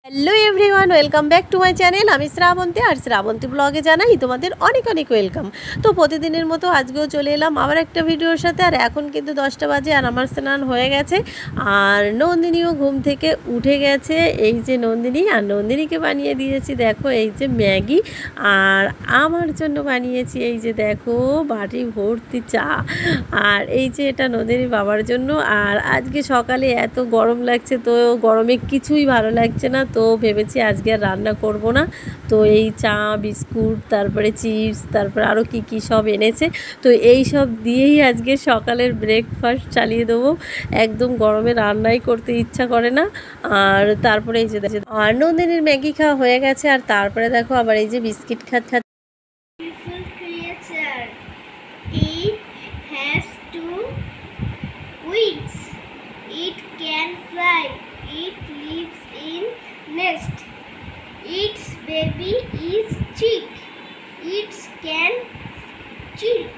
Hello everyone, welcome back to my channel. আমি শ্রাবন্তী, আর শ্রাবন্তী ব্লগে জানাই তোমাদের অনেক অনেক ওয়েলকাম। তো প্রতিদিনের মতো আজকেও চলে এলাম আবার একটা ভিডিওর সাথে। আর এখন কিন্তু 10টা বাজে, আর আমার স্নান হয়ে গেছে, আর নন্দিনীও ঘুম থেকে উঠে গেছে। এই যে নন্দিনী, আর নন্দিনীকে বানিয়ে দিয়েছি দেখো এই যে ম্যাগি, আর আমার জন্য বানিয়েছি এই যে দেখো বাটি ভর্তি চা। আর এই যে এটা নন্দিনীর বাবার জন্য। আর আজকে সকালে এত গরম লাগছে, তো গরমে কিছুই ভালো লাগছে না, তো ভেবেছি আজকে আর রান্না করব না। তো এই চা, বিস্কুট, তারপরে চিপস, তারপরে আরও কি সব এনেছে, তো এই সব দিয়েই আজকে সকালের ব্রেকফাস্ট চালিয়ে দেবো। একদম গরমে রান্নাই করতে ইচ্ছা করে না। আর তারপরে এই যে আর নন্দিনীর ম্যাগি খাওয়া হয়ে গেছে, আর তারপরে দেখো আবার এই যে বিস্কিট খাচ্ছে। It can fly. It lives in nest. Its baby is chick. It can chirp.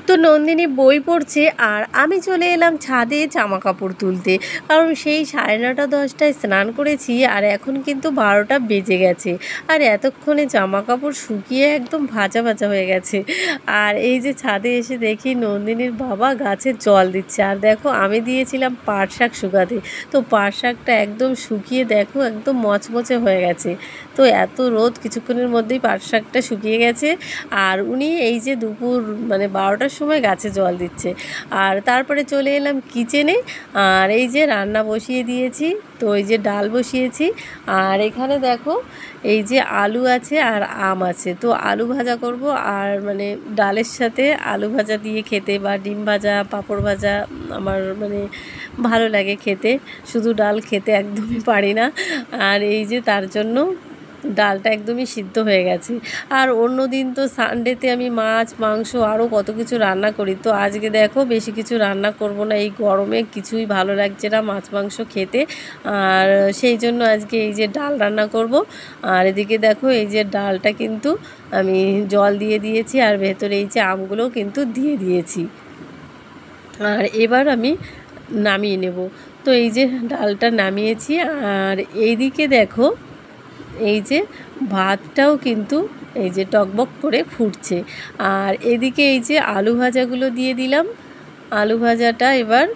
তো নন্দিনী বই পড়ছে, আর আমি চলে এলাম ছাদে জামা কাপড় তুলতে, কারণ সেই 9:30 10টায় স্নান করেছি, আর এখন কিন্তু 12টা বেজে গেছে। আর এতক্ষণে জামা কাপড় শুকিয়ে একদম ভাজা ভাজা হয়ে গেছে। আর এই যে ছাদে এসে দেখি নন্দিনীর বাবা গাছে জল দিচ্ছে, আর দেখো আমি দিয়েছিলাম পাট শাক শুকাতে, তো পাট শাকটা একদম শুকিয়ে দেখো একদম মচমচে হয়ে গেছে। তো এত রোদ, কিছুক্ষণের মধ্যেই পাট শাকটা শুকিয়ে গেছে। আর উনি এই যে দুপুর মানে 12টার সময় গাছে জল দিচ্ছে। আর তারপরে চলে এলাম কিচেনে, আর এই যে রান্না বসিয়ে দিয়েছি। তো এই যে ডাল বসিয়েছি, আর এখানে দেখো এই যে আলু আছে আর আম আছে, তো আলু ভাজা করব। আর মানে ডালের সাথে আলু ভাজা দিয়ে খেতে, বা ডিম ভাজা, পাঁপড় ভাজা আমার মানে ভালো লাগে খেতে, শুধু ডাল খেতে একদমই পারি না। আর এই যে তার জন্য ডালটা একদমই সিদ্ধ হয়ে গেছে। আর অন্য দিন তো সানডেতে আমি মাছ, মাংস আরও কত কিছু রান্না করি, তো আজকে দেখো বেশি কিছু রান্না করব না, এই গরমে কিছুই ভালো লাগছে না মাছ মাংস খেতে। আর সেই জন্য আজকে এই যে ডাল রান্না করব। আর এদিকে দেখো এই যে ডালটা কিন্তু আমি জল দিয়ে দিয়েছি, আর ভেতরে এই যে আমগুলোও কিন্তু দিয়ে দিয়েছি। আর এবার আমি নামিয়ে নেব। তো এই যে ডালটা নামিয়েছি, আর এইদিকে দেখো এই যে ভাতটাও কিন্তু এই যে টকবক করে ফুটছে। আর এদিকে এই যে আলু ভাজাগুলো দিয়ে দিলাম। আলু ভাজাটা এবার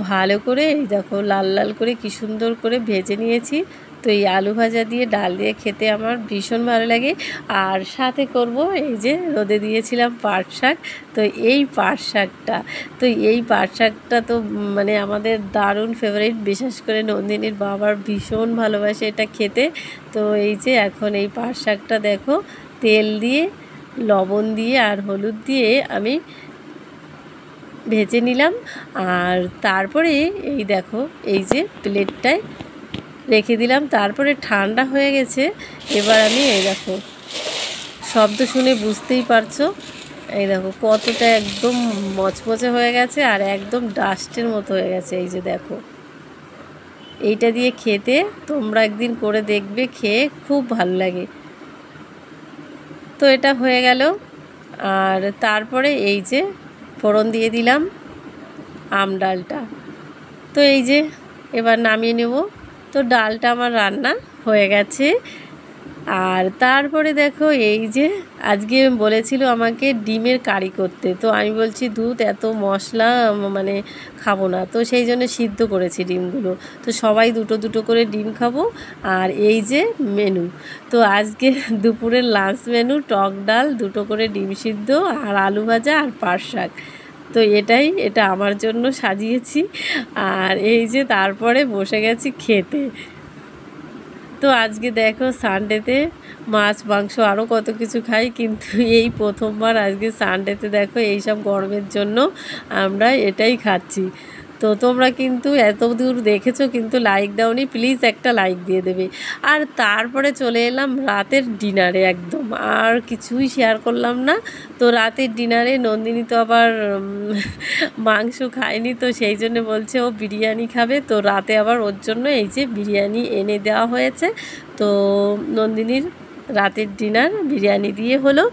ভালো করে এই দেখো লাল লাল করে কি সুন্দর করে ভেজে নিয়েছি। তো এই আলু ভাজা দিয়ে ডাল দিয়ে খেতে আমার ভীষণ ভালো লাগে। আর সাথে করব এই যে রোদে দিয়েছিলাম পাট শাক, তো এই পাট শাকটা তো মানে আমাদের দারুণ ফেভারিট, বিশেষ করে নন্দিনীর বাবার ভীষণ ভালোবাসে এটা খেতে। তো এই যে এখন এই পাট শাকটা দেখো তেল দিয়ে, লবণ দিয়ে আর হলুদ দিয়ে আমি ভেজে নিলাম। আর তারপরে এই দেখো এই যে প্লেটটায় রেখে দিলাম, তারপরে ঠান্ডা হয়ে গেছে। এবার আমি এই দেখো শব্দ শুনে বুঝতেই পারছো, এই দেখো কতটা একদম মচমচে হয়ে গেছে, আর একদম ডাস্টের মতো হয়ে গেছে। এই যে দেখো এইটা দিয়ে খেতে তোমরা একদিন করে দেখবে, খেয়ে খুব ভালো লাগে। তো এটা হয়ে গেল, আর তারপরে এই যে ফোড়ন দিয়ে দিলাম আম ডালটা। তো এই যে এবার নামিয়ে নেব। তো ডালটা আমার রান্না হয়ে গেছে। আর তারপরে দেখো এই যে আজকে বলেছিল আমাকে ডিমের কারি করতে, তো আমি বলছি দুধ এত মশলা মানে খাবো না, তো সেই জন্য সিদ্ধ করেছি ডিমগুলো। তো সবাই দুটো দুটো করে ডিম খাবো। আর এই যে মেনু, তো আজকে দুপুরের লাঞ্চ মেনু টক ডাল, দুটো করে ডিম সিদ্ধ, আর আলু ভাজা, আর পাট শাক। তো এটা আমার জন্য সাজিয়েছি। আর এই যে তারপরে বসে গেছি খেতে। তো আজকে দেখো সানডেতে মাছ, মাংস আরও কত কিছু খাই, কিন্তু এই প্রথমবার আজকে সানডেতে দেখো এইসব গরমের জন্য আমরা এটাই খাচ্ছি। তো তোমরা কিন্তু এত দূর দেখেছো কিন্তু লাইক দাওনি, প্লিজ একটা লাইক দিয়ে দেবে। আর তারপরে চলে এলাম রাতের ডিনারে, একদম আর কিছুই শেয়ার করলাম না। তো রাতের ডিনারে নন্দিনী তো আবার মাংস খায়নি, তো সেই জন্য বলছে ও বিরিয়ানি খাবে। তো রাতে আবার ওর জন্য এই যে বিরিয়ানি এনে দেওয়া হয়েছে। তো নন্দিনীর রাতের ডিনার বিরিয়ানি দিয়ে হলো।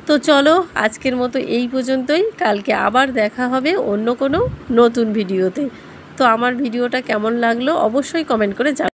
তো চলো আজকের মতো এই পর্যন্তই, কালকে আবার দেখা হবে অন্য কোনো নতুন ভিডিওতে। তো আমার ভিডিওটা কেমন লাগলো অবশ্যই কমেন্ট করে জানাবেন।